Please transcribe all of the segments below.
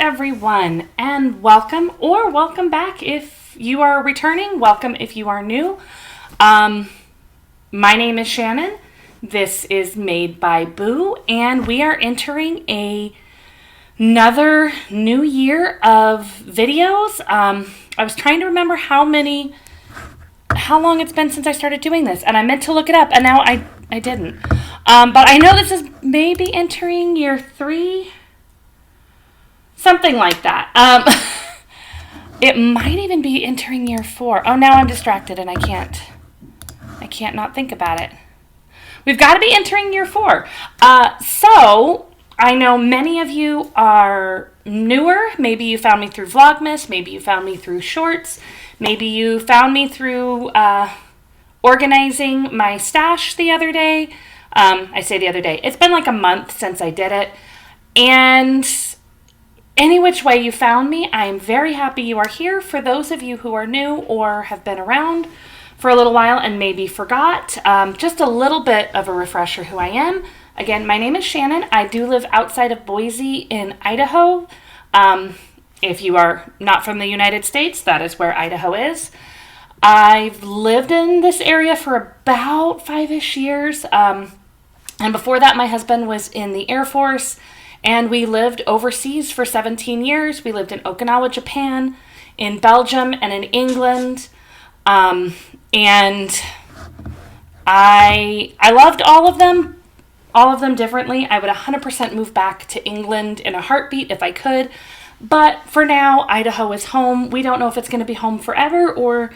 everyone, and welcome or welcome back if you are returning. Welcome if you are new. My name is Shannon. This is Made by Boo, and we are entering another new year of videos. I was trying to remember how long it's been since I started doing this, and I meant to look it up, and now I didn't. But I know this is maybe entering year 3. Something like that. It might even be entering year 4. Oh, now I'm distracted and I can't not think about it. We've got to be entering year 4. So I know many of you are newer. Maybe you found me through Vlogmas. Maybe you found me through Shorts. Maybe you found me through organizing my stash the other day. I say the other day. It's been like a month since I did it. And any which way you found me, I am very happy you are here. For those of you who are new or have been around for a little while and maybe forgot, just a little bit of a refresher who I am. Again, my name is Shannon. I do live outside of Boise in Idaho. If you are not from the United States, that is where Idaho is. I've lived in this area for about 5-ish years. And before that, my husband was in the Air Force. And we lived overseas for 17 years. We lived in Okinawa, Japan, in Belgium, and in England. And I loved all of them differently. I would 100% move back to England in a heartbeat if I could. But for now, Idaho is home. We don't know if it's going to be home forever or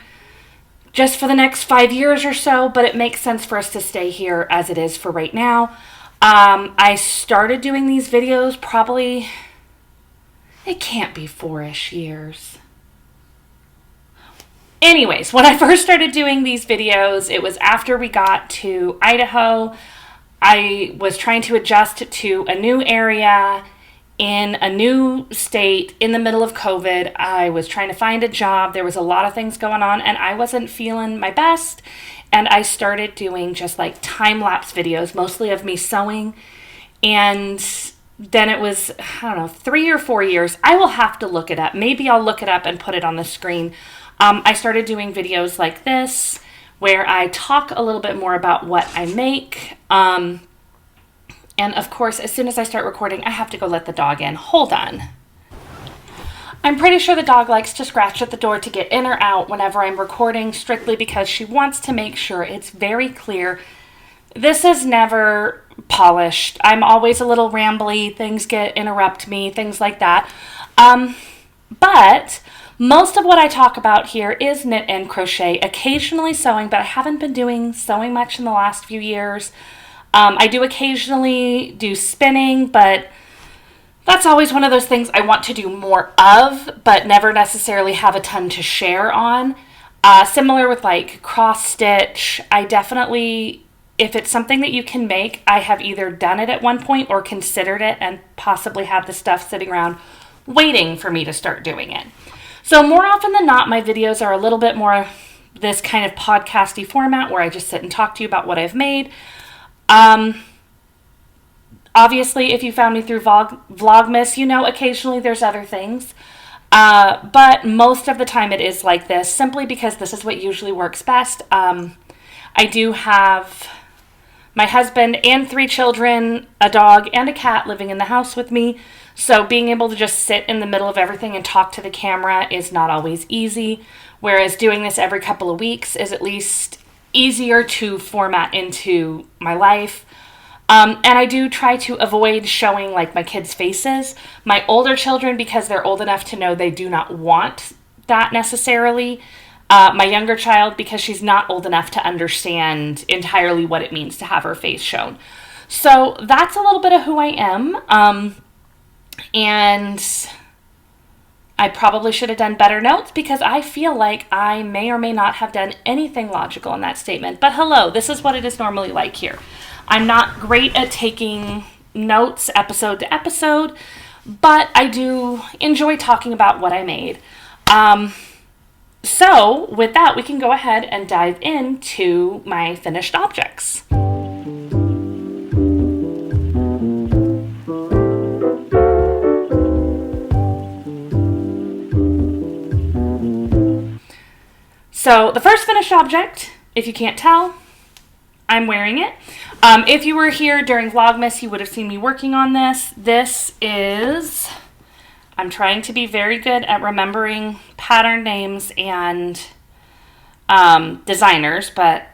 just for the next 5 years or so, but it makes sense for us to stay here as it is for right now. I started doing these videos probably, it can't be 4-ish years. Anyways, when I first started doing these videos, it was after we got to Idaho. I was trying to adjust to a new area in a new state in the middle of COVID. I was trying to find a job. There was a lot of things going on and I wasn't feeling my best. And I started doing just like time-lapse videos, mostly of me sewing. And then it was, 3 or 4 years. I will have to look it up. Maybe I'll look it up and put it on the screen. I started doing videos like this, where I talk a little bit more about what I make. And of course, as soon as I start recording, I have to go let the dog in. Hold on. I'm pretty sure the dog likes to scratch at the door to get in or out whenever I'm recording, strictly because she wants to make sure it's very clear. This is never polished. I'm always a little rambly. Things interrupt me, things like that. But most of what I talk about here is knit and crochet, occasionally sewing, but I haven't been doing sewing much in the last few years. I do occasionally do spinning, but that's always one of those things I want to do more of, but never necessarily have a ton to share on. Similar with like cross stitch, I definitely, if it's something that you can make, I have either done it at one point or considered it and possibly have the stuff sitting around waiting for me to start doing it. So more often than not, my videos are a little bit more this kind of podcasty format where I just sit and talk to you about what I've made. Obviously, if you found me through Vlogmas, you know occasionally there's other things. But most of the time it is like this, simply because this is what usually works best. I do have my husband and 3 children, a dog, and a cat living in the house with me. So being able to just sit in the middle of everything and talk to the camera is not always easy. Whereas doing this every couple of weeks is at least easier to format into my life. And I do try to avoid showing like my kids' faces. My older children, because they're old enough to know they do not want that necessarily. My younger child, because she's not old enough to understand entirely what it means to have her face shown. So that's a little bit of who I am. And I probably should have done better notes because I feel like I may or may not have done anything logical in that statement. But hello, this is what it is normally like here. I'm not great at taking notes episode to episode, but I do enjoy talking about what I made. So with that, we can go ahead and dive into my finished objects. So the first finished object, if you can't tell, I'm wearing it. If you were here during Vlogmas, you would have seen me working on this. This is, I'm trying to be very good at remembering pattern names and designers, but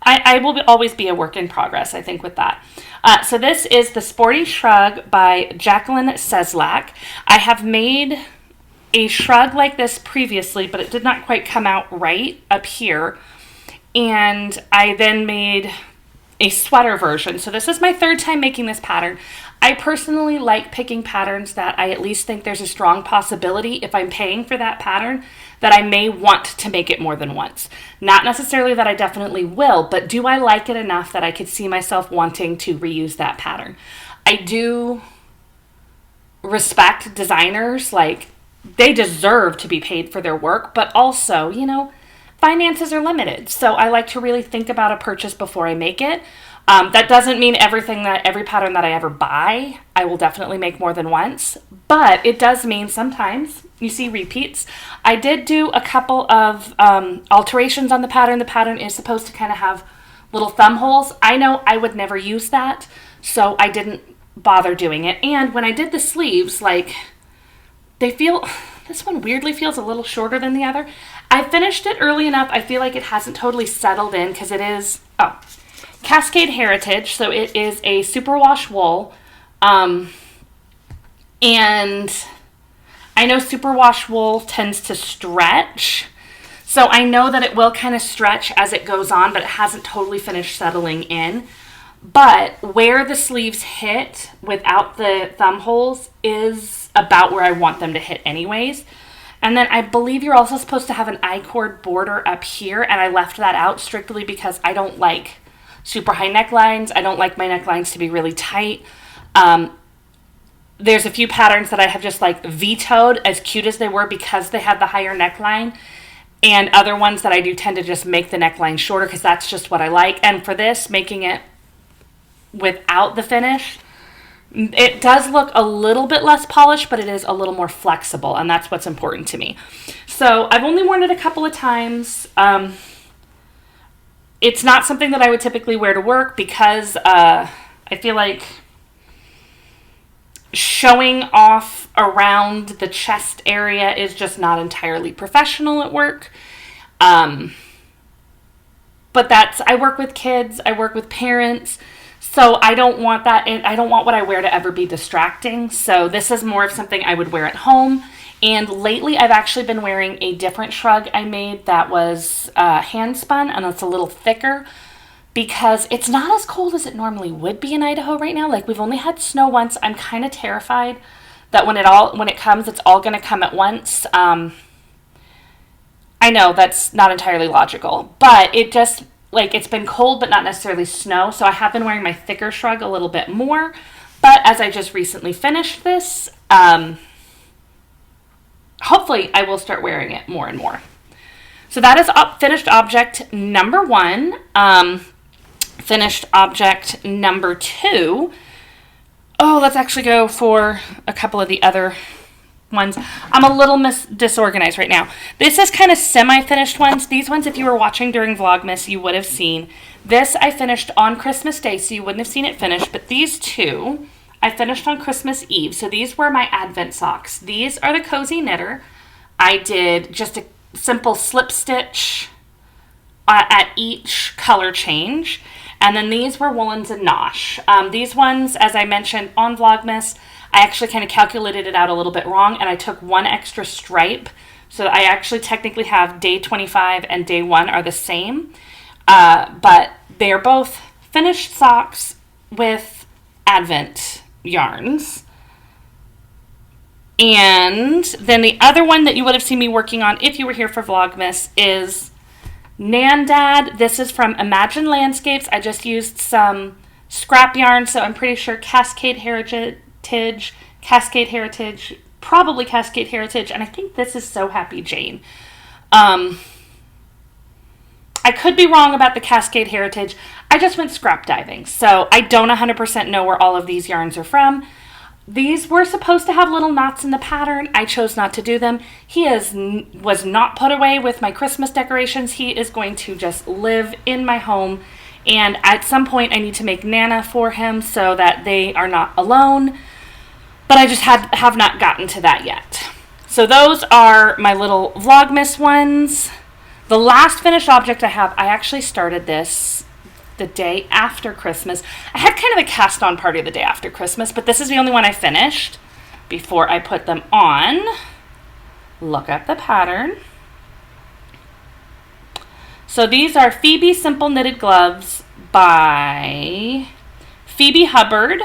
I will always be a work in progress, I think, with that. So this is the Sporti Shrug by Jacqueline Seslak. I have made a shrug like this previously, but it did not quite come out right up here. And I then made a sweater version. So this is my third time making this pattern. I personally like picking patterns that I at least think there's a strong possibility, if I'm paying for that pattern, that I may want to make it more than once. Not necessarily that I definitely will, but do I like it enough that I could see myself wanting to reuse that pattern? I do respect designers, like they deserve to be paid for their work, but also, you know, finances are limited. So I like to really think about a purchase before I make it. That doesn't mean every pattern that I ever buy, I will definitely make more than once, but it does mean sometimes you see repeats. I did do a couple of alterations on the pattern. The pattern is supposed to kind of have little thumb holes. I know I would never use that, so I didn't bother doing it. And when I did the sleeves, like, this one weirdly feels a little shorter than the other. I finished it early enough. I feel like it hasn't totally settled in because it is, Cascade Heritage. So it is a superwash wool. And I know superwash wool tends to stretch. So I know that it will kind of stretch as it goes on, but it hasn't totally finished settling in. But where the sleeves hit without the thumb holes is about where I want them to hit anyways. And then I believe you're also supposed to have an I-cord border up here, and I left that out strictly because I don't like super high necklines. I don't like my necklines to be really tight. There's a few patterns that I have just like vetoed, as cute as they were, because they had the higher neckline, and other ones that I do tend to just make the neckline shorter because that's just what I like. And for this, making it without the finish, it does look a little bit less polished, but it is a little more flexible, and that's what's important to me. So I've only worn it a couple of times. It's not something that I would typically wear to work because I feel like showing off around the chest area is just not entirely professional at work. But I work with kids, I work with parents, so I don't want that, and I don't want what I wear to ever be distracting. So this is more of something I would wear at home. And lately I've actually been wearing a different shrug I made that was hand spun, and it's a little thicker because it's not as cold as it normally would be in Idaho right now. Like, we've only had snow once. I'm kind of terrified that when it comes, it's all going to come at once. I know that's not entirely logical, but it just, like, it's been cold, but not necessarily snow. So I have been wearing my thicker shrug a little bit more. But as I just recently finished this, hopefully I will start wearing it more and more. So that is finished object number 1. Finished object number 2. Oh, let's actually go for a couple of the other ones. I'm a little disorganized right now. This is kind of semi-finished ones. These ones, if you were watching during Vlogmas, you would have seen. This I finished on Christmas Day, so you wouldn't have seen it finished. But these two, I finished on Christmas Eve. So these were my Advent socks. These are the Cozy Knitter. I did just a simple slip stitch at each color change. And then these were woolens and nosh. These ones, as I mentioned on Vlogmas, I actually kind of calculated it out a little bit wrong, and I took one extra stripe. So I actually technically have day 25 and day 1 are the same. But they are both finished socks with Advent yarns. And then the other one that you would have seen me working on if you were here for Vlogmas is Granddad. This is from Imagine Landscapes. I just used some scrap yarn, so I'm pretty sure Cascade Heritage, probably Cascade Heritage, and I think this is So Happy Jane. I could be wrong about the Cascade Heritage. I just went scrap diving, so I don't 100% know where all of these yarns are from. These were supposed to have little knots in the pattern. I chose not to do them. He was not put away with my Christmas decorations. He is going to just live in my home. And at some point, I need to make Nana for him so that they are not alone. But I just have not gotten to that yet. So those are my little Vlogmas ones. The last finished object I have, I actually started this the day after Christmas. I had kind of a cast-on party the day after Christmas, but this is the only one I finished before I put them on. Look at the pattern. So these are Phoebe Simple Knitted Gloves by Phoebe Hubbard.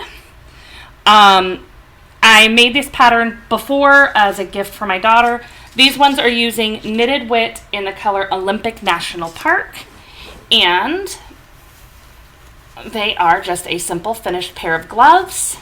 I made this pattern before as a gift for my daughter. These ones are using Knitted Wit in the color Olympic National Park. And they are just a simple finished pair of gloves.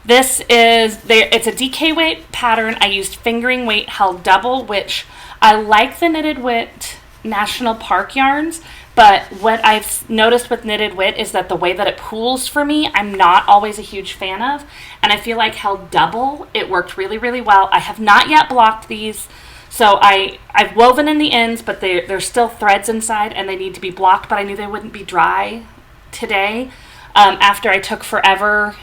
It's a DK weight pattern. I used fingering weight held double, which I like the Knitted Wit National Park yarns, but what I've noticed with Knitted Wit is that the way that it pools for me, I'm not always a huge fan of, and I feel like held double, it worked really, really well. I have not yet blocked these, so I've woven in the ends, but there's still threads inside, and they need to be blocked, but I knew they wouldn't be dry today after I took forever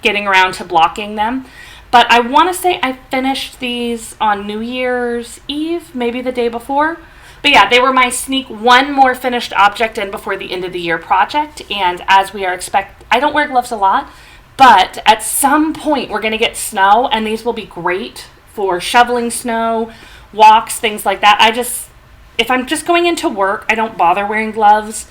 getting around to blocking them. But I want to say I finished these on New Year's Eve, maybe the day before. But yeah, they were my sneak one more finished object in before the end of the year project. And as we are I don't wear gloves a lot, but at some point we're going to get snow, and these will be great for shoveling snow, walks, things like that. If I'm just going into work, I don't bother wearing gloves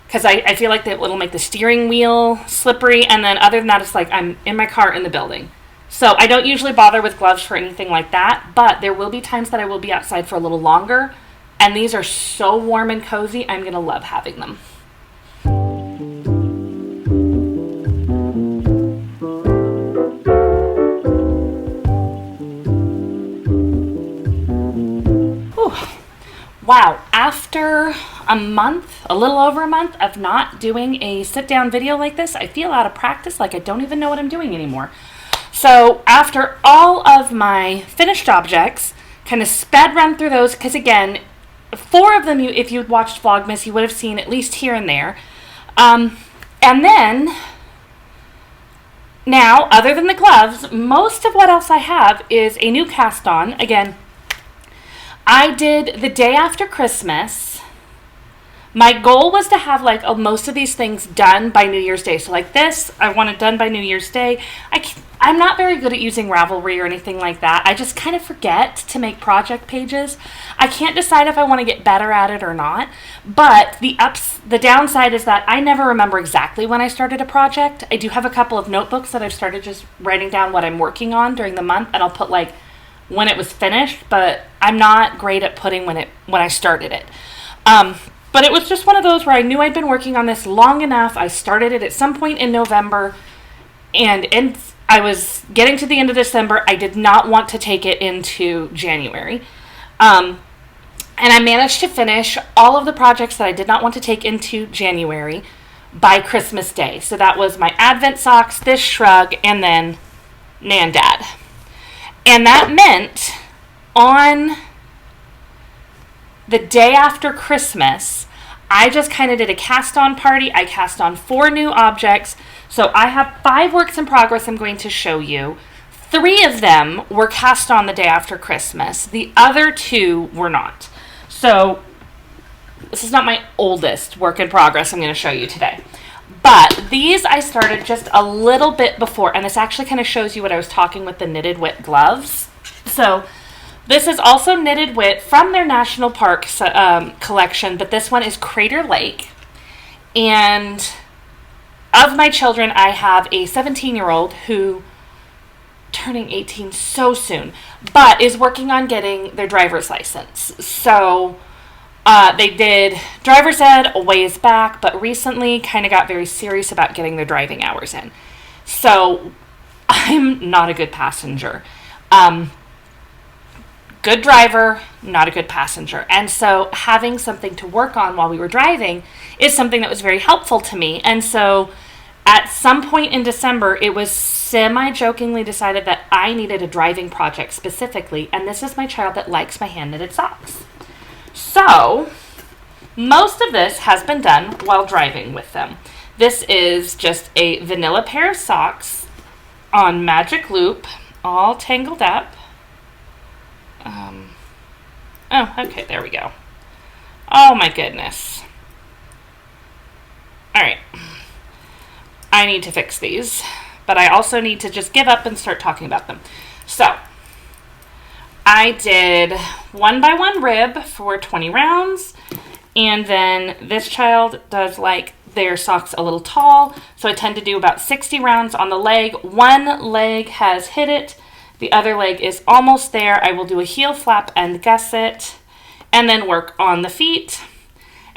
because I feel like it'll make the steering wheel slippery. And then other than that, it's like I'm in my car in the building. So I don't usually bother with gloves for anything like that, but there will be times that I will be outside for a little longer. And these are so warm and cozy, I'm going to love having them. Whew. Wow, after a little over a month of not doing a sit-down video like this, I feel out of practice, like I don't even know what I'm doing anymore. So after all of my finished objects, kind of sped run through those, because again, 4 of them, if you'd watched Vlogmas, you would have seen at least here and there. And then, now, other than the gloves, most of what else I have is a new cast on. Again, I did the day after Christmas. My goal was to have most of these things done by New Year's Day. So like this, I want it done by New Year's Day. I'm not very good at using Ravelry or anything like that. I just kind of forget to make project pages. I can't decide if I want to get better at it or not. But the downside is that I never remember exactly when I started a project. I do have a couple of notebooks that I've started just writing down what I'm working on during the month, and I'll put when it was finished, but I'm not great at putting when I started it. But it was just one of those where I knew I'd been working on this long enough. I started it at some point in November, and I was getting to the end of December. I did not want to take it into January. And I managed to finish all of the projects that I did not want to take into January by Christmas Day. So that was my Advent socks, this shrug, and then Granddad. And that meant on the day after Christmas, I just kind of did a cast-on party. I cast on 4 new objects. So I have 5 works in progress I'm going to show you. 3 of them were cast on the day after Christmas. The other 2 were not. So this is not my oldest work in progress I'm going to show you today. But these I started just a little bit before, and this actually kind of shows you what I was talking with the Knitted Wit gloves. So this is also Knitted Wit from their National Park collection, but this one is Crater Lake. And of my children, I have a 17-year-old who turning 18 so soon, but is working on getting their driver's license. So they did driver's ed a ways back, but recently kind of got very serious about getting their driving hours in. So I'm not a good passenger. Good driver, not a good passenger. And so having something to work on while we were driving is something that was very helpful to me. And so At some point in December, it was semi-jokingly decided that I needed a driving project specifically, and this is my child that likes my hand-knitted socks. So, most of this has been done while driving with them. This is just a vanilla pair of socks on magic loop, all tangled up. Oh, okay, there we go. Oh my goodness. All right. I need to fix these, but I also need to just give up and start talking about them. So, I did 1 by 1 rib for 20 rounds, and then this child does like their socks a little tall, so I tend to do about 60 rounds on the leg. One leg has hit it, the other leg is almost there. I will do a heel flap and gusset, and then work on the feet.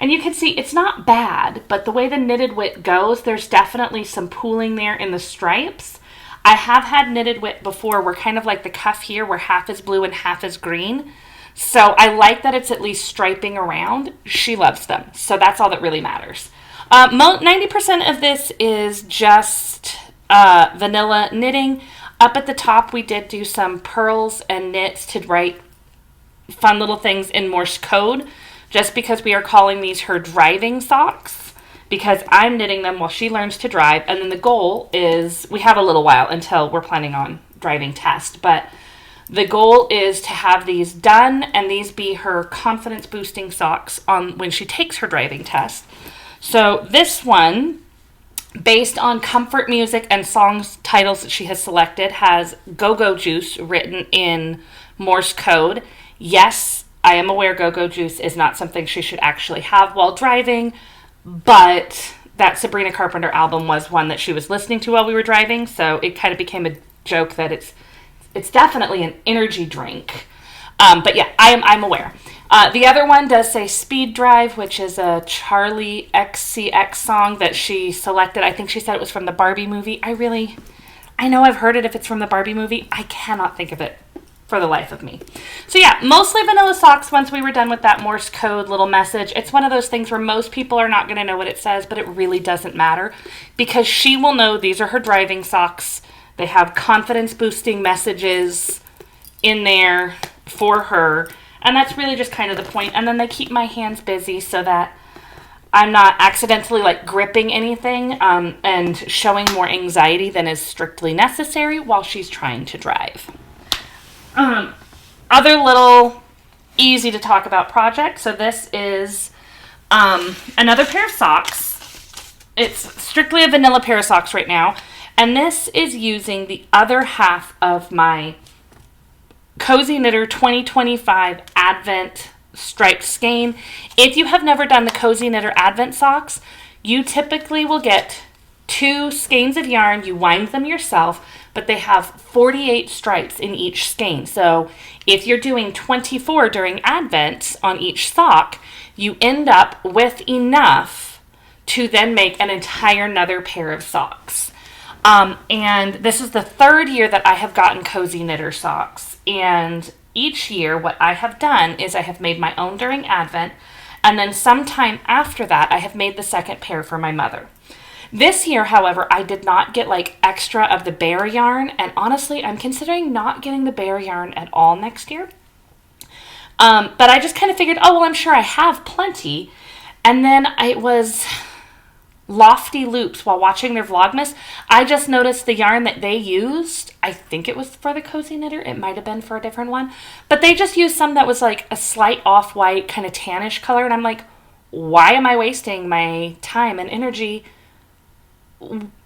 And you can see it's not bad, but the way the knitted wit goes, there's definitely some pooling there in the stripes. I have had knitted wit before where kind of like the cuff here where half is blue and half is green. So I like that it's at least striping around. She loves them. So that's all that really matters. 90% of this is just vanilla knitting. Up at the top, we did do some pearls and knits to write fun little things in Morse code, just because we are calling these her driving socks, because I'm knitting them while she learns to drive. And then the goal is, we have a little while until we're planning on driving test, but the goal is to have these done and these be her confidence boosting socks on when she takes her driving test. So this one, based on comfort music and songs titles that she has selected, has Go-Go Juice written in Morse code. Yes, I am aware Go-Go Juice is not something she should actually have while driving, but that Sabrina Carpenter album was one that she was listening to while we were driving, so it kind of became a joke that it's definitely an energy drink. But yeah, I'm aware. The other one does say Speed Drive, which is a Charlie XCX song that she selected. I think she said it was from the Barbie movie. I know I've heard it if it's from the Barbie movie. I cannot think of it for the life of me. So yeah, mostly vanilla socks once we were done with that Morse code little message. It's one of those things where most people are not going to know what it says, but it really doesn't matter because she will know these are her driving socks. They have confidence boosting messages in there for her. And that's really just kind of the point. And then they keep my hands busy so that I'm not accidentally like gripping anything and showing more anxiety than is strictly necessary while she's trying to drive. Other little easy to talk about project. So this is another pair of socks. It's strictly a vanilla pair of socks right now. And this is using the other half of my Cozy Knitter 2025 Advent striped skein. If you have never done the Cozy Knitter Advent socks, you typically will get 2 skeins of yarn. You wind them yourself, but they have 48 stripes in each skein. So if you're doing 24 during Advent on each sock, you end up with enough to then make an entire another pair of socks. And this is the 3rd year that I have gotten Cozy Knitter socks. And each year what I have done is I have made my own during Advent. And then sometime after that, I have made the second pair for my mother. This year, however, I did not get like extra of the bear yarn. And honestly, I'm considering not getting the bear yarn at all next year. But I just kind of figured, oh, well, I'm sure I have plenty. And then it was Lofty Loops while watching their Vlogmas. I just noticed the yarn that they used. I think it was for the Cozy Knitter. It might have been for a different one. But they just used some that was like a slight off-white kind of tannish color. And I'm like, why am I wasting my time and energy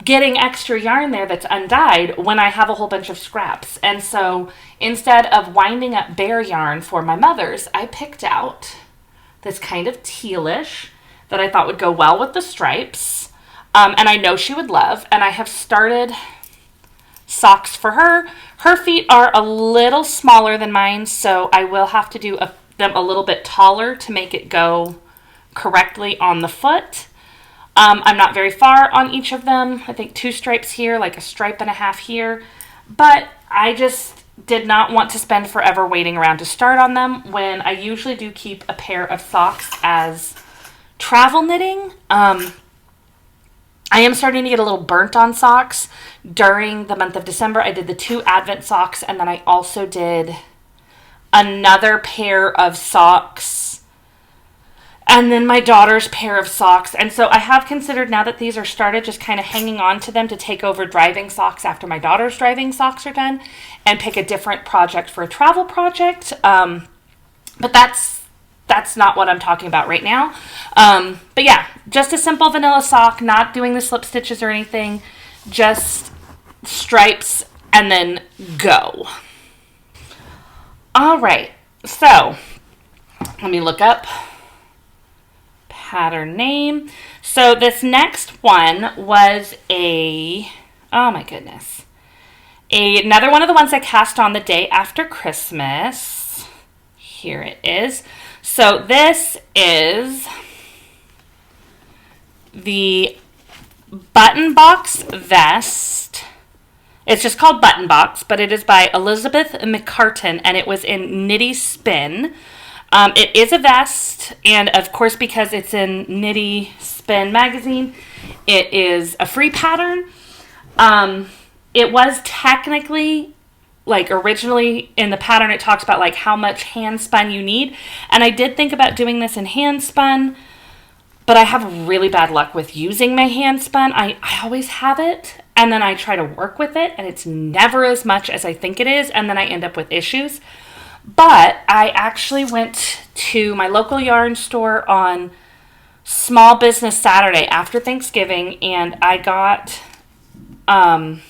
getting extra yarn there that's undyed when I have a whole bunch of scraps? And so instead of winding up bear yarn for my mother's, I picked out this kind of tealish that I thought would go well with the stripes. And I know she would love. And I have started socks for her. Her feet are a little smaller than mine, so I will have to do them a little bit taller to make it go correctly on the foot. I'm not very far on each of them. I think 2 stripes here, like a stripe and a half here. But I just did not want to spend forever waiting around to start on them when I usually do keep a pair of socks as travel knitting. I am starting to get a little burnt on socks. During the month of December, I did the 2 Advent socks, and then I also did another pair of socks, and then my daughter's pair of socks. And so I have considered, now that these are started, just kind of hanging on to them to take over driving socks after my daughter's driving socks are done, and pick a different project for a travel project. But that's not what I'm talking about right now. But yeah, just a simple vanilla sock, not doing the slip stitches or anything, just stripes and then go. All right, so let me look up pattern name. So this next one was another one of the ones I cast on the day after Christmas. Here it is. So this is the Buttonbox Vest. It's just called Buttonbox, but it is by Elizabeth McCartan, and it was in Knitty Spin. It is a vest, and of course, because it's in Knitty Spin magazine, it is a free pattern. It was technically, like, originally in the pattern, it talks about like how much hand spun you need. And I did think about doing this in hand spun, but I have really bad luck with using my hand spun. I always have it, and then I try to work with it, and it's never as much as I think it is, and then I end up with issues. But I actually went to my local yarn store on Small Business Saturday after Thanksgiving, and I got 5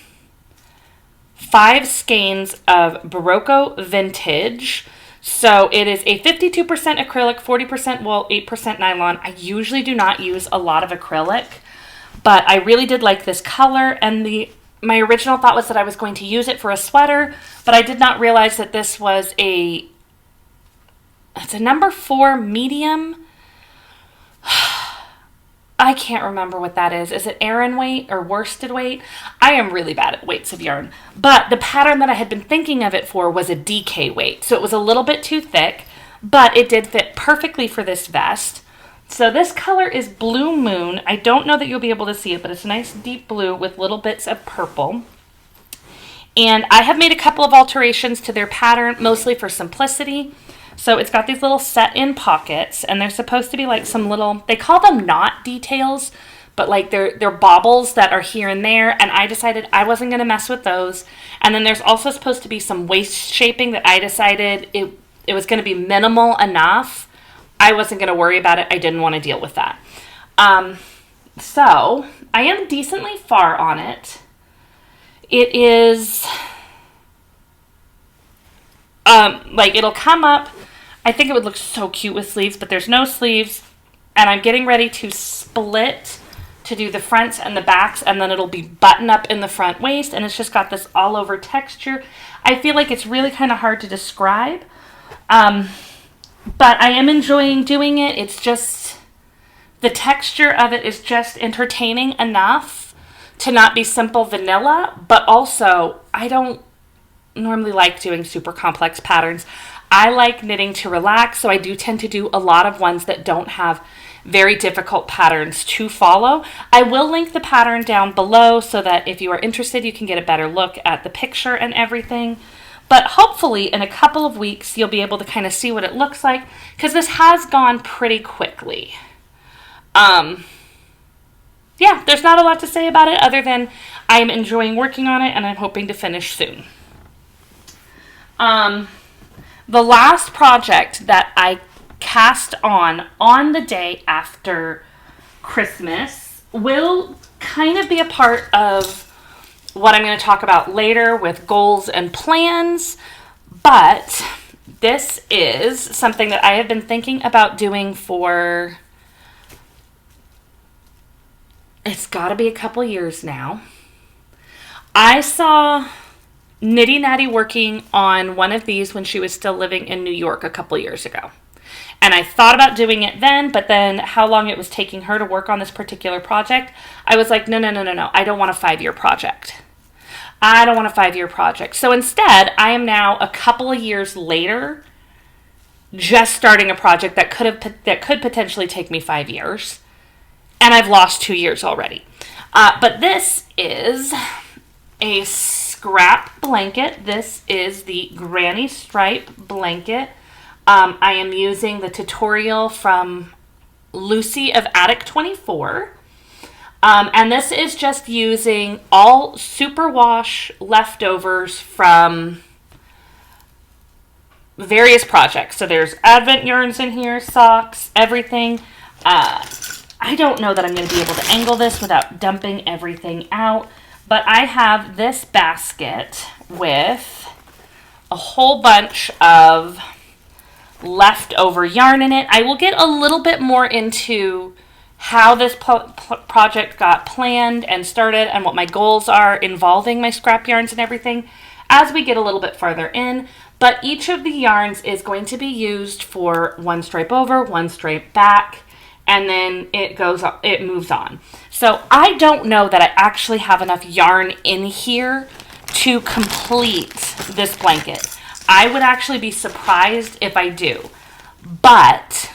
skeins of Barocco Vintage. So it is a 52% acrylic, 40% wool, 8% nylon. I usually do not use a lot of acrylic, but I really did like this color, and my original thought was that I was going to use it for a sweater, but I did not realize that this was it's a number 4 medium. I can't remember what that is. Is it Aran weight or worsted weight? I am really bad at weights of yarn. But the pattern that I had been thinking of it for was a DK weight. So it was a little bit too thick, but it did fit perfectly for this vest. So this color is Blue Moon. I don't know that you'll be able to see it, but it's a nice deep blue with little bits of purple. And I have made a couple of alterations to their pattern, mostly for simplicity. So it's got these little set-in pockets, and they're supposed to be like some little, they call them knot details, but like they're baubles that are here and there, and I decided I wasn't going to mess with those. And then there's also supposed to be some waist shaping that I decided it was going to be minimal enough. I wasn't going to worry about it. I didn't want to deal with that. So I am decently far on it. It is, it'll come up. I think it would look so cute with sleeves, but there's no sleeves. And I'm getting ready to split to do the fronts and the backs, and then it'll be button up in the front waist, and it's just got this all over texture. I feel like it's really kind of hard to describe. But I am enjoying doing it. It's just, the texture of it is just entertaining enough to not be simple vanilla, but also I don't normally like doing super complex patterns. I like knitting to relax, so I do tend to do a lot of ones that don't have very difficult patterns to follow. I will link the pattern down below so that if you are interested, you can get a better look at the picture and everything. But hopefully in a couple of weeks, you'll be able to kind of see what it looks like, because this has gone pretty quickly. Yeah, there's not a lot to say about it other than I'm enjoying working on it and I'm hoping to finish soon. The last project that I cast on the day after Christmas will kind of be a part of what I'm going to talk about later with goals and plans, but this is something that I have been thinking about doing for, it's got to be a couple years now. I saw Nitty Natty working on one of these when she was still living in New York a couple years ago. And I thought about doing it then, but then how long it was taking her to work on this particular project, I was like, no. I don't want a 5-year project. I don't want a 5-year project. So instead, I am now a couple of years later just starting a project that could potentially take me 5 years. And I've lost 2 years already. But this is a scrap blanket. This is the Granny Stripe blanket. I am using the tutorial from Lucy of Attic 24. And this is just using all superwash leftovers from various projects. So there's Advent yarns in here, socks, everything. I don't know that I'm going to be able to angle this without dumping everything out, but I have this basket with a whole bunch of leftover yarn in it. I will get a little bit more into how this project got planned and started and what my goals are involving my scrap yarns and everything as we get a little bit further in. But each of the yarns is going to be used for one stripe over, one stripe back, and then it moves on. So I don't know that I actually have enough yarn in here to complete this blanket. I would actually be surprised if I do, but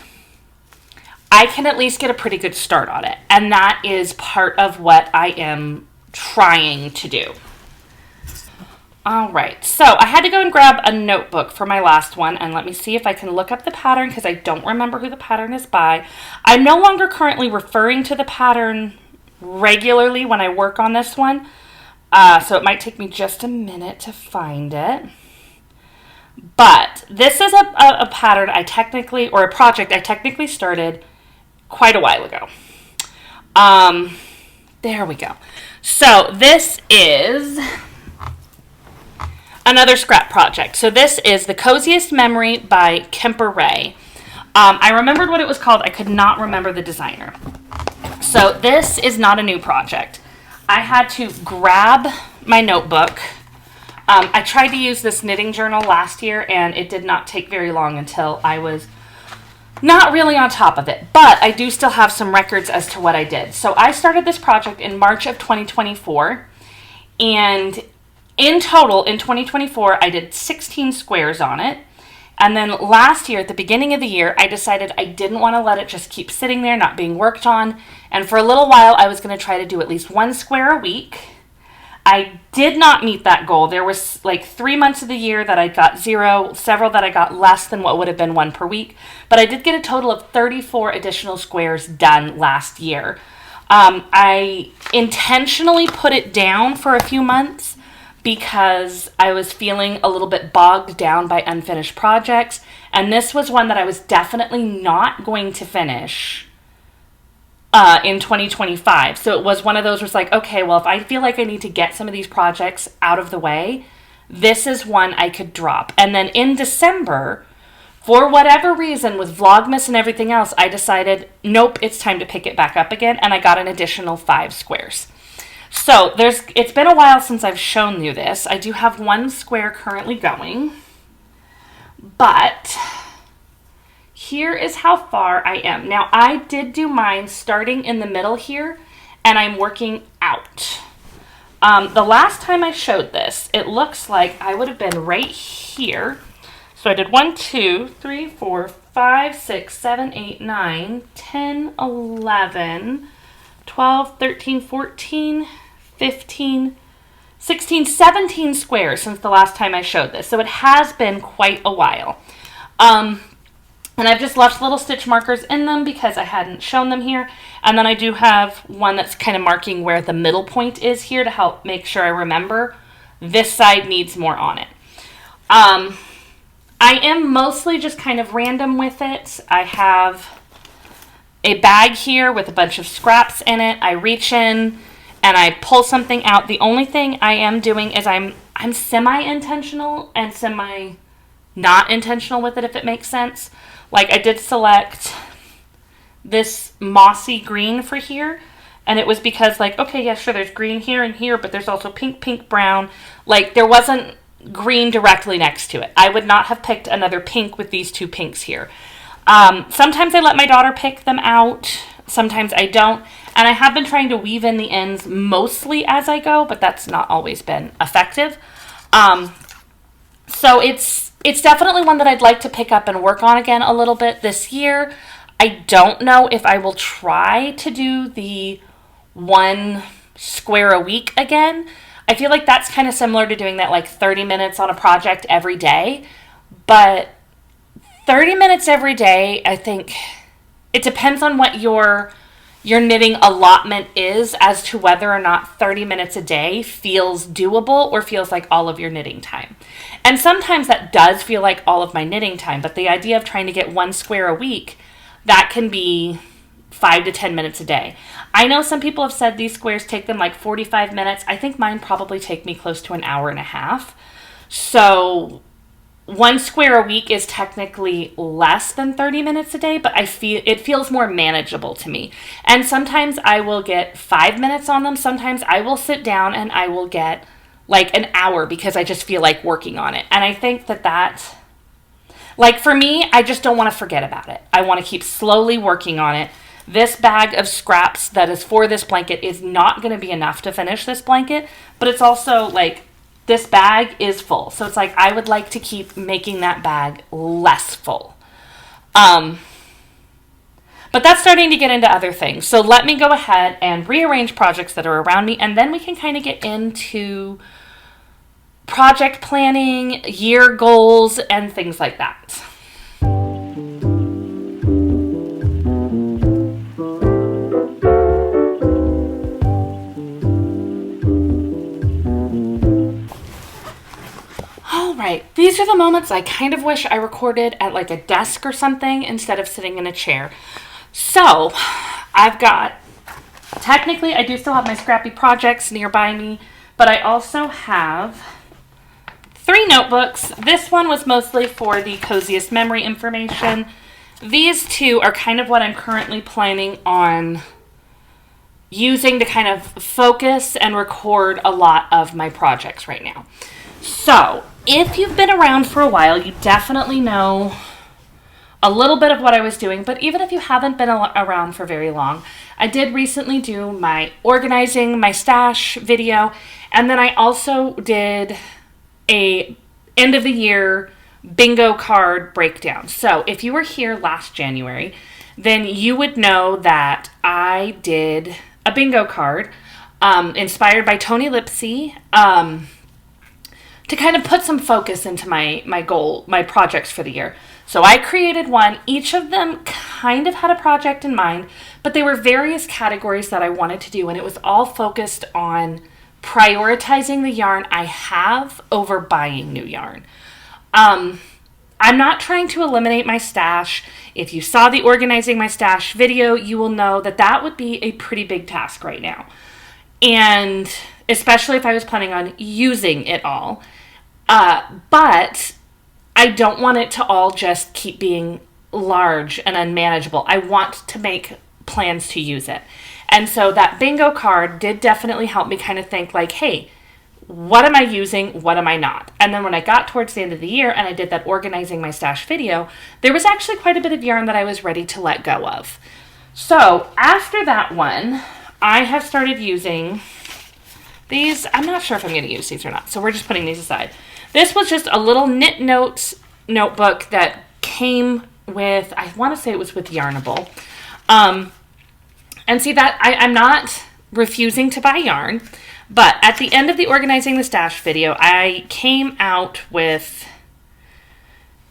I can at least get a pretty good start on it. And that is part of what I am trying to do. All right, so I had to go and grab a notebook for my last one, and let me see if I can look up the pattern because I don't remember who the pattern is by. I'm no longer currently referring to the pattern regularly when I work on this one, so it might take me just a minute to find it. But this is a pattern or a project I technically started quite a while ago. There we go. So this is another scrap project. So this is the Coziest Memory by Kemper Ray. I remembered what it was called. I could not remember the designer. So this is not a new project. I had to grab my notebook. I tried to use this knitting journal last year, and it did not take very long until I was not really on top of it. But I do still have some records as to what I did. So I started this project in March of 2024, and in total, in 2024, I did 16 squares on it. And then last year, at the beginning of the year, I decided I didn't want to let it just keep sitting there, not being worked on. And for a little while, I was going to try to do at least one square a week. I did not meet that goal. There was like 3 months of the year that I got 0, several that I got less than what would have been one per week. But I did get a total of 34 additional squares done last year. I intentionally put it down for a few months because I was feeling a little bit bogged down by unfinished projects. And this was one that I was definitely not going to finish in 2025. So it was one of those where it's like, okay, well, if I feel like I need to get some of these projects out of the way, this is one I could drop. And then in December, for whatever reason, with Vlogmas and everything else, I decided, nope, it's time to pick it back up again. And I got an additional 5 squares. So it's been a while since I've shown you this. I do have one square currently going, but here is how far I am. Now, I did do mine starting in the middle here, and I'm working out. The last time I showed this, it looks like I would have been right here. So I did 1, 2, 3, 4, 5, 6, 7, 8, 9, 10, 11, 12, 13, 14, 15, 16, 17 squares since the last time I showed this. So it has been quite a while. And I've just left little stitch markers in them because I hadn't shown them here. And then I do have one that's kind of marking where the middle point is here to help make sure I remember this side needs more on it. I am mostly just kind of random with it. I have a bag here with a bunch of scraps in it. I reach in and I pull something out. The only thing I am doing is I'm semi-intentional and semi-not intentional with it, if it makes sense. Like, I did select this mossy green for here, and it was because, like, okay, yeah, sure, there's green here and here, but there's also pink, pink, brown. Like, there wasn't green directly next to it. I would not have picked another pink with these 2 pinks here. Sometimes I let my daughter pick them out. Sometimes I don't. And I have been trying to weave in the ends mostly as I go, but that's not always been effective. So it's definitely one that I'd like to pick up and work on again a little bit this year. I don't know if I will try to do the one square a week again. I feel like that's kind of similar to doing that like 30 minutes on a project every day. But 30 minutes every day, I think it depends on what your knitting allotment is as to whether or not 30 minutes a day feels doable or feels like all of your knitting time. And sometimes that does feel like all of my knitting time, but the idea of trying to get 1 square a week, that can be 5 to 10 minutes a day. I know some people have said these squares take them like 45 minutes. I think mine probably take me close to an hour and a half. So 1 square a week is technically less than 30 minutes a day, but it feels more manageable to me. And sometimes I will get 5 minutes on them. Sometimes I will sit down and I will get like an hour because I just feel like working on it. And I think that like for me, I just don't want to forget about it. I want to keep slowly working on it. This bag of scraps that is for this blanket is not going to be enough to finish this blanket, but it's also like this bag is full. So it's like I would like to keep making that bag less full. But that's starting to get into other things. So let me go ahead and rearrange projects that are around me, and then we can kind of get into project planning, year goals, and things like that. Right. These are the moments I kind of wish I recorded at like a desk or something instead of sitting in a chair. So technically I do still have my scrappy projects nearby me, but I also have 3 notebooks. This one was mostly for the Coziest Memory information. These 2 are kind of what I'm currently planning on using to kind of focus and record a lot of my projects right now. So, if you've been around for a while, you definitely know a little bit of what I was doing, but even if you haven't been around for very long, I did recently do my organizing my stash video, and then I also did a end of the year bingo card breakdown. So, if you were here last January, then you would know that I did a bingo card inspired by Tony Lipsy, to kind of put some focus into my projects for the year. So I created one. Each of them kind of had a project in mind, but they were various categories that I wanted to do, and it was all focused on prioritizing the yarn I have over buying new yarn. I'm not trying to eliminate my stash. If you saw the Organizing My Stash video, you will know that that would be a pretty big task right now. And especially if I was planning on using it all. But I don't want it to all just keep being large and unmanageable. I want to make plans to use it. And so that bingo card did definitely help me kind of think like, hey, what am I using? What am I not? And then when I got towards the end of the year and I did that Organizing My Stash video, there was actually quite a bit of yarn that I was ready to let go of. So after that one, I have started using these. I'm not sure if I'm going to use these or not, so we're just putting these aside. This was just a little knit notes notebook that came with, I want to say it was with Yarnable. And see that I'm not refusing to buy yarn, but at the end of the Organizing the Stash video, I came out with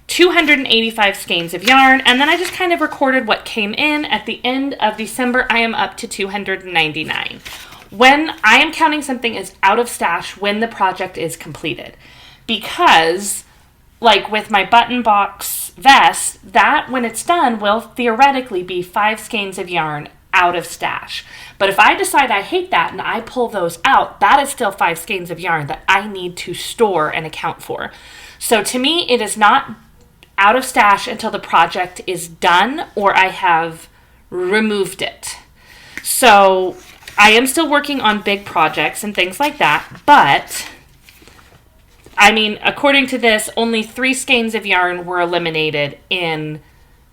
285 skeins of yarn, and then I just kind of recorded what came in. At the end of December, I am up to 299. When I am counting something as out of stash when the project is completed. Because, like with my Buttonbox Vest, that when it's done will theoretically be 5 skeins of yarn out of stash. But if I decide I hate that and I pull those out, that is still 5 skeins of yarn that I need to store and account for. So to me, it is not out of stash until the project is done or I have removed it. So I am still working on big projects and things like that, but I mean, according to this, only 3 skeins of yarn were eliminated in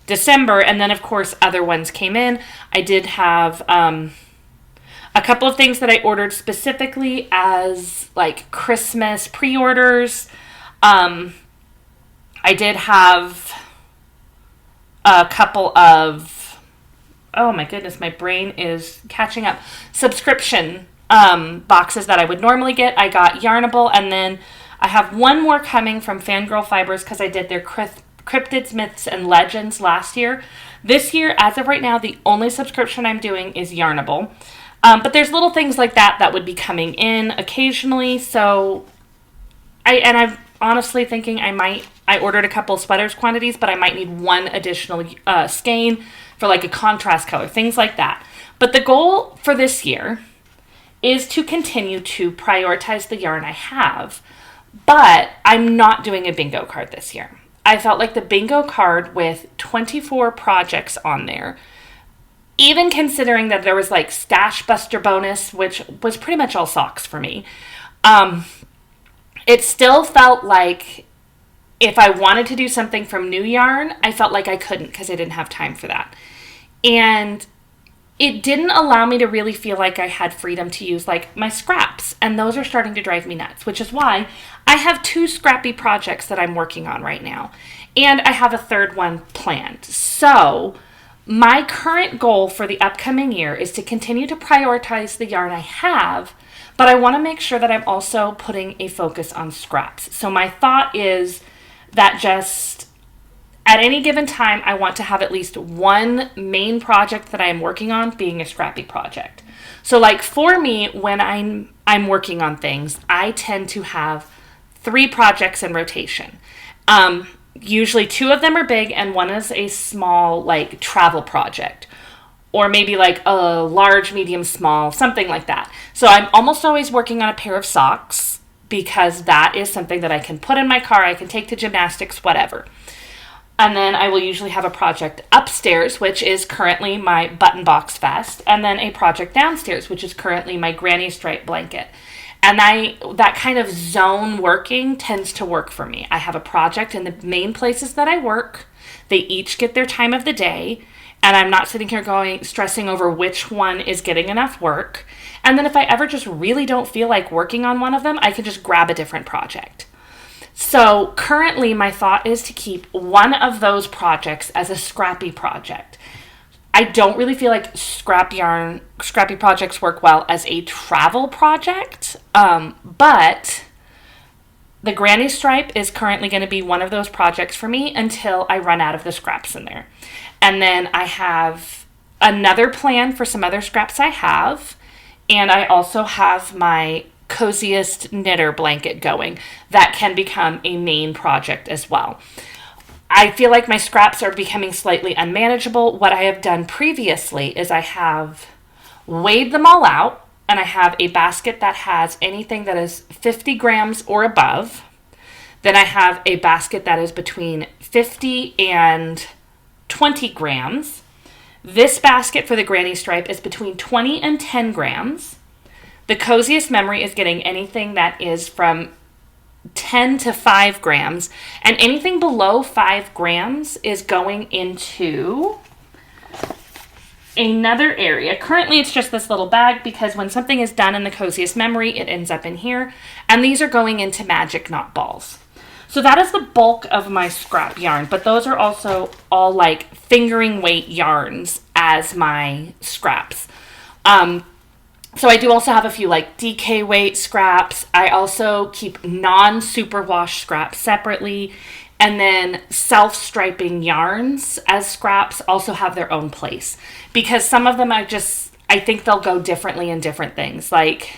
December, and then, of course, other ones came in. I did have a couple of things that I ordered specifically as, like, Christmas pre-orders. I did have a couple of, oh my goodness, my brain is catching up, subscription boxes that I would normally get. I got Yarnable, and then I have one more coming from Fangirl Fibers because I did their Cryptids, Myths, and Legends last year. This year, as of right now, the only subscription I'm doing is Yarnable. But there's little things like that would be coming in occasionally. So I'm honestly thinking I ordered a couple sweaters quantities, but I might need one additional skein for like a contrast color, things like that. But the goal for this year is to continue to prioritize the yarn I have, but I'm not doing a bingo card this year. I felt like the bingo card with 24 projects on there, even considering that there was like Stash Buster bonus, which was pretty much all socks for me, it still felt like if I wanted to do something from new yarn, I felt like I couldn't because I didn't have time for that. And it didn't allow me to really feel like I had freedom to use like my scraps. And those are starting to drive me nuts, which is why I have 2 scrappy projects that I'm working on right now. And I have a third one planned. So my current goal for the upcoming year is to continue to prioritize the yarn I have, but I want to make sure that I'm also putting a focus on scraps. So my thought is that just at any given time, I want to have at least one main project that I'm working on being a scrappy project. So like for me, when I'm working on things, I tend to have 3 projects in rotation. Usually 2 of them are big and one is a small like travel project, or maybe like a large, medium, small, something like that. So I'm almost always working on a pair of socks because that is something that I can put in my car, I can take to gymnastics, whatever. And then I will usually have a project upstairs, which is currently my Buttonbox Vest, and then a project downstairs, which is currently my granny stripe blanket. And that kind of zone working tends to work for me. I have a project in the main places that I work. They each get their time of the day, and I'm not sitting here stressing over which one is getting enough work. And then if I ever just really don't feel like working on one of them, I can just grab a different project. So currently my thought is to keep one of those projects as a scrappy project. I don't really feel like scrappy projects work well as a travel project, but the granny stripe is currently going to be one of those projects for me until I run out of the scraps in there. And then I have another plan for some other scraps I have, and I also have my Coziest knitter blanket going that can become a main project as well. I feel like my scraps are becoming slightly unmanageable. What I have done previously is I have weighed them all out, and I have a basket that has anything that is 50 grams or above. Then I have a basket that is between 50 and 20 grams. This basket for the granny stripe is between 20 and 10 grams. The Coziest Memory is getting anything that is from 10 to 5 grams, and anything below 5 grams is going into another area. Currently, it's just this little bag because when something is done in the Coziest Memory, it ends up in here, and these are going into magic knot balls. So that is the bulk of my scrap yarn, but those are also all like fingering weight yarns as my scraps. So I do also have a few like DK weight scraps. I also keep non-superwash scraps separately. And then self-striping yarns as scraps also have their own place. Because some of them I think they'll go differently in different things. Like,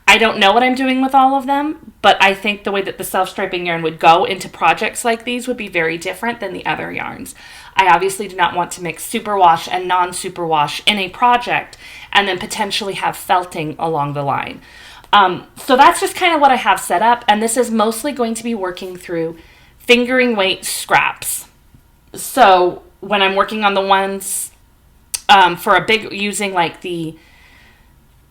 I don't know what I'm doing with all of them, but I think the way that the self-striping yarn would go into projects like these would be very different than the other yarns. I obviously do not want to mix superwash and non-superwash in a project and then potentially have felting along the line. So that's just kind of what I have set up, and this is mostly going to be working through fingering weight scraps. So when I'm working on the ones for a big, using like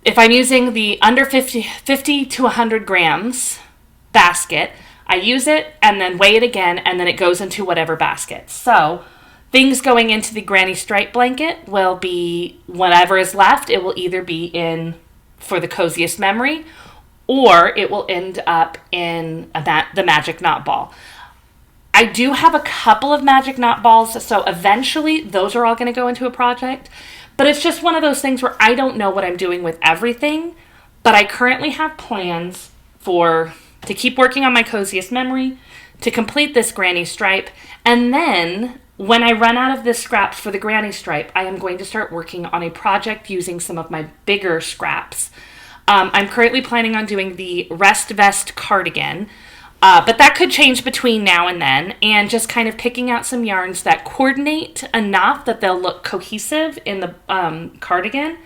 if I'm using the under 50 to 100 grams basket, I use it and then weigh it again, and then it goes into whatever basket. So things going into the granny stripe blanket will be whatever is left. It will either be in for the Coziest Memory, or it will end up in the magic knot ball. I do have a couple of magic knot balls, so eventually those are all going to go into a project. But it's just one of those things where I don't know what I'm doing with everything. But I currently have plans to keep working on my Coziest Memory, to complete this granny stripe, and then when I run out of the scraps for the granny stripe, I am going to start working on a project using some of my bigger scraps. I'm currently planning on doing the rest vest cardigan, but that could change between now and then, and just kind of picking out some yarns that coordinate enough that they'll look cohesive in the cardigan,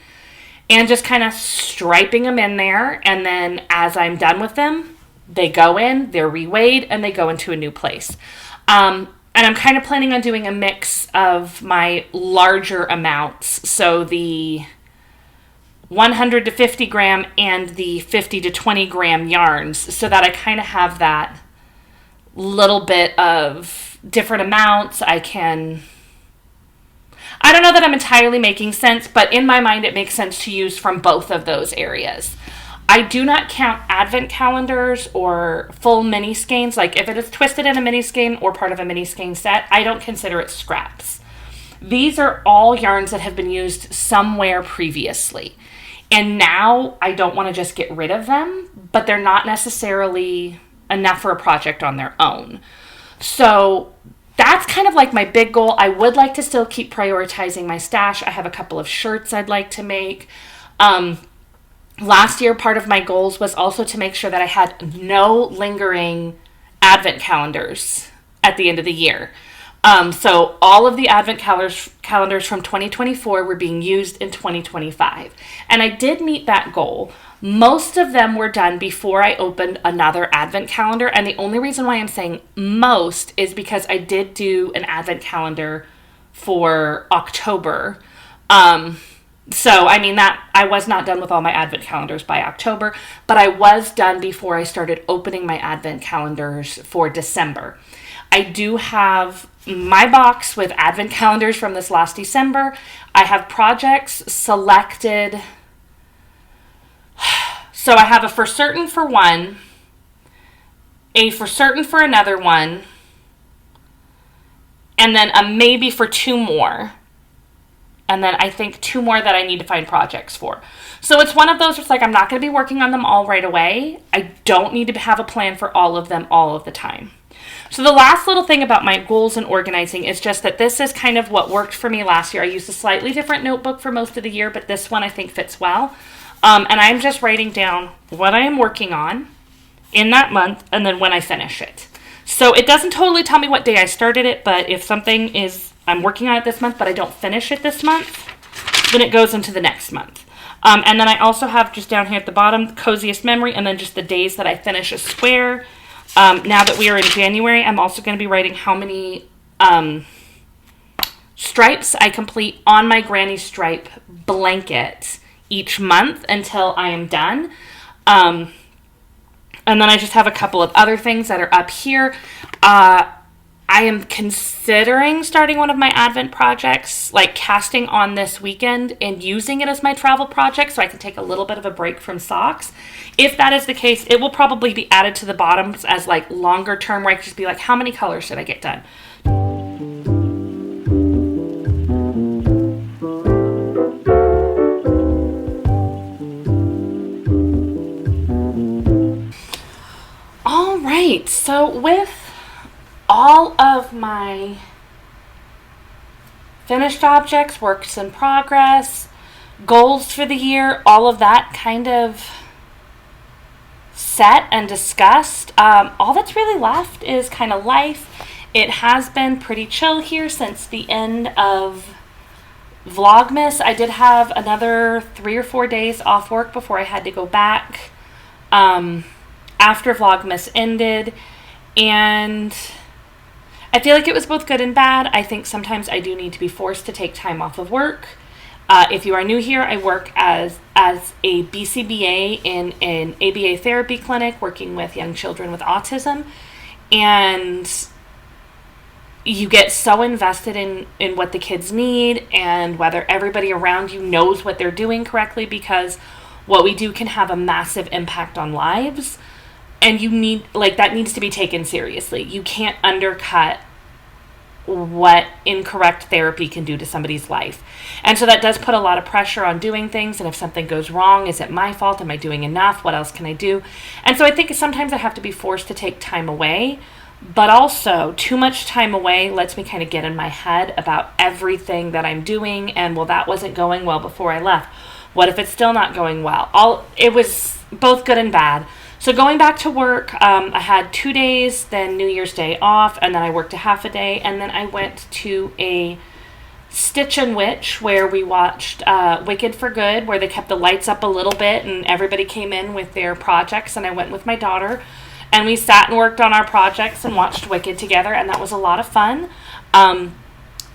and just kind of striping them in there, and then as I'm done with them, they go in, they're reweighed, and they go into a new place. And I'm kind of planning on doing a mix of my larger amounts, so the 100 to 50 gram and the 50 to 20 gram yarns, so that I kind of have that little bit of different amounts. I don't know that I'm entirely making sense, but in my mind it makes sense to use from both of those areas. I do not count advent calendars or full mini skeins. Like if it is twisted in a mini skein or part of a mini skein set, I don't consider it scraps. These are all yarns that have been used somewhere previously. And now I don't want to just get rid of them, but they're not necessarily enough for a project on their own. So that's kind of like my big goal. I would like to still keep prioritizing my stash. I have a couple of shirts I'd like to make. Last year, part of my goals was also to make sure that I had no lingering advent calendars at the end of the year. So all of the advent calendars from 2024 were being used in 2025. And I did meet that goal. Most of them were done before I opened another advent calendar. And the only reason why I'm saying most is because I did do an advent calendar for October. So, I mean, that I was not done with all my advent calendars by October, but I was done before I started opening my advent calendars for December. I do have my box with advent calendars from this last December. I have projects selected. So I have a for certain for one, a for certain for another one, and then a maybe for two more. And then I think two more that I need to find projects for. So it's one of those, it's like I'm not going to be working on them all right away. I don't need to have a plan for all of them all of the time. So the last little thing about my goals and organizing is just that this is kind of what worked for me last year. I used a slightly different notebook for most of the year, but this one I think fits well. And I'm just writing down what I am working on in that month and then when I finish it. So it doesn't totally tell me what day I started it, but if something is I'm working on it this month, but I don't finish it this month, then it goes into the next month. And then I also have just down here at the bottom, Coziest Memory, and then just the days that I finish a square. Now that we are in January, I'm also going to be writing how many stripes I complete on my granny stripe blanket each month until I am done. And then I just have a couple of other things that are up here. I am considering starting one of my Advent projects, like casting on this weekend and using it as my travel project so I can take a little bit of a break from socks. If that is the case, it will probably be added to the bottoms as like longer term where I can just be like, how many colors should I get done? All right, so with all of my finished objects, works in progress, goals for the year, all of that kind of set and discussed, all that's really left is kind of life. It has been pretty chill here since the end of Vlogmas. I did have another 3 or 4 days off work before I had to go back after Vlogmas ended, and I feel like it was both good and bad. I think sometimes I do need to be forced to take time off of work. If you are new here, I work as a BCBA in an ABA therapy clinic working with young children with autism. And you get so invested in what the kids need and whether everybody around you knows what they're doing correctly, because what we do can have a massive impact on lives. And you need, like, that needs to be taken seriously. You can't undercut what incorrect therapy can do to somebody's life. And so that does put a lot of pressure on doing things. And if something goes wrong, is it my fault? Am I doing enough? What else can I do? And so I think sometimes I have to be forced to take time away. But also, too much time away lets me kind of get in my head about everything that I'm doing. And, well, that wasn't going well before I left. What if it's still not going well? It was both good and bad. So going back to work, I had 2 days, then New Year's Day off, and then I worked a half a day, and then I went to a Stitch and Witch where we watched Wicked for Good, where they kept the lights up a little bit and everybody came in with their projects, and I went with my daughter, and we sat and worked on our projects and watched Wicked together, and that was a lot of fun.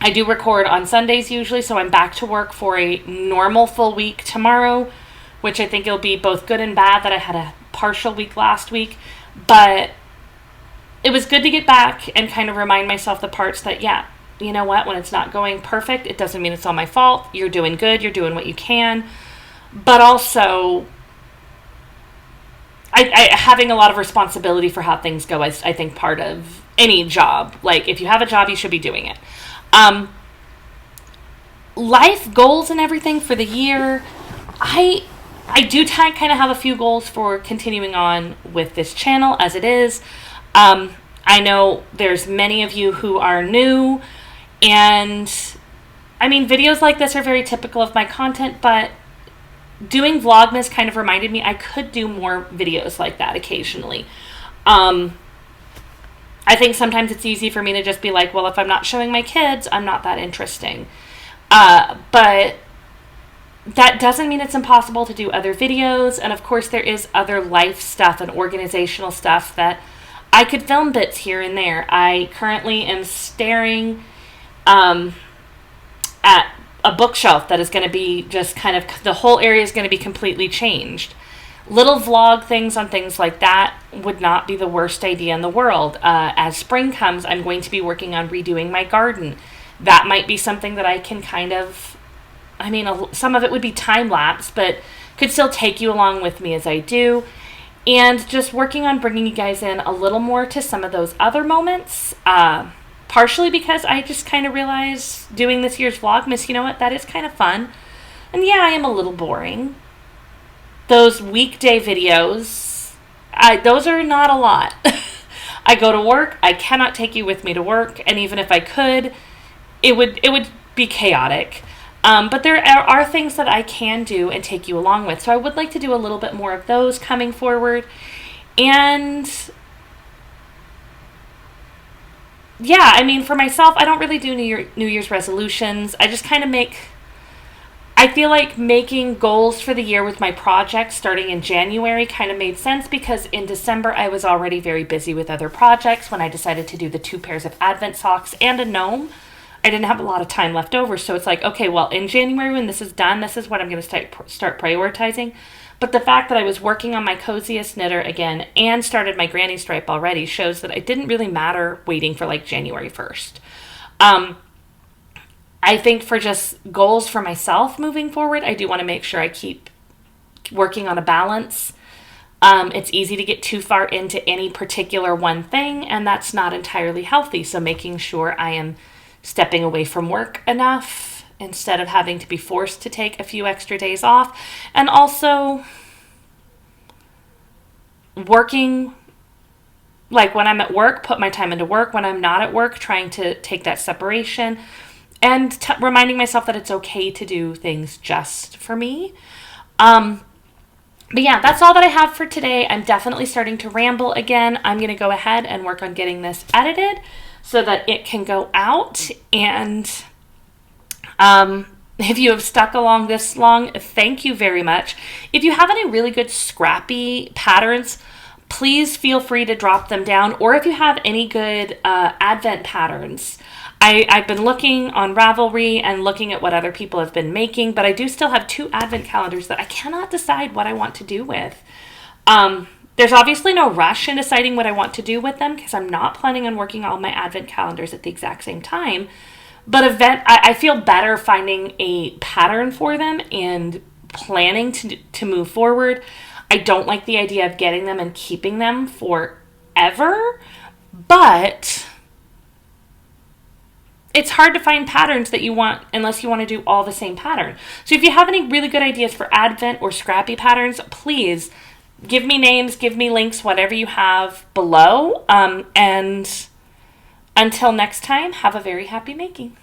I do record on Sundays usually, so I'm back to work for a normal full week tomorrow, which I think it'll be both good and bad that I had a partial week last week. But it was good to get back and kind of remind myself the parts that, yeah, you know what, when it's not going perfect, it doesn't mean it's all my fault. You're doing good. You're doing what you can. But also, I having a lot of responsibility for how things go is, I think, part of any job. Like, if you have a job, you should be doing it. Life goals and everything for the year, I do kind of have a few goals for continuing on with this channel as it is. I know there's many of you who are new, and I mean, videos like this are very typical of my content, but doing Vlogmas kind of reminded me I could do more videos like that occasionally. I think sometimes it's easy for me to just be like, well, if I'm not showing my kids, I'm not that interesting. But that doesn't mean it's impossible to do other videos. And of course, there is other life stuff and organizational stuff that I could film bits here and there. I currently am staring at a bookshelf that is going to be just kind of, the whole area is going to be completely changed. Little vlog things on things like that would not be the worst idea in the world. As spring comes, I'm going to be working on redoing my garden. That might be something that I can kind of, I mean, some of it would be time-lapse, but could still take you along with me as I do. And just working on bringing you guys in a little more to some of those other moments. Partially because I just kind of realized doing this year's Vlogmas, you know what, that is kind of fun. And yeah, I am a little boring. Those weekday videos, those are not a lot. I go to work, I cannot take you with me to work, and even if I could, it would be chaotic. But there are things that I can do and take you along with. So I would like to do a little bit more of those coming forward. And yeah, I mean, for myself, I don't really do New Year's resolutions. I just kind of I feel like making goals for the year with my projects starting in January kind of made sense because in December I was already very busy with other projects when I decided to do the 2 pairs of Advent socks and a gnome. I didn't have a lot of time left over, so it's like, okay, well, in January when this is done, this is what I'm going to start prioritizing. But the fact that I was working on my Coziest Knitter again and started my granny stripe already shows that it didn't really matter waiting for like January 1st. I think for just goals for myself moving forward, I do want to make sure I keep working on a balance. It's easy to get too far into any particular one thing, and that's not entirely healthy. So making sure I am stepping away from work enough instead of having to be forced to take a few extra days off. And also working, like when I'm at work, put my time into work. When I'm not at work, trying to take that separation. And reminding myself that it's okay to do things just for me. But yeah, that's all that I have for today. I'm definitely starting to ramble again. I'm going to go ahead and work on getting this edited so that it can go out. And if you have stuck along this long, thank you very much. If you have any really good scrappy patterns, please feel free to drop them down. Or if you have any good Advent patterns, I've been looking on Ravelry and looking at what other people have been making, but I do still have 2 Advent calendars that I cannot decide what I want to do with. There's obviously no rush in deciding what I want to do with them because I'm not planning on working all my Advent calendars at the exact same time. But I feel better finding a pattern for them and planning to move forward. I don't like the idea of getting them and keeping them forever, but it's hard to find patterns that you want unless you want to do all the same pattern. So if you have any really good ideas for Advent or scrappy patterns, please give me names, give me links, whatever you have below. And until next time, have a very happy making.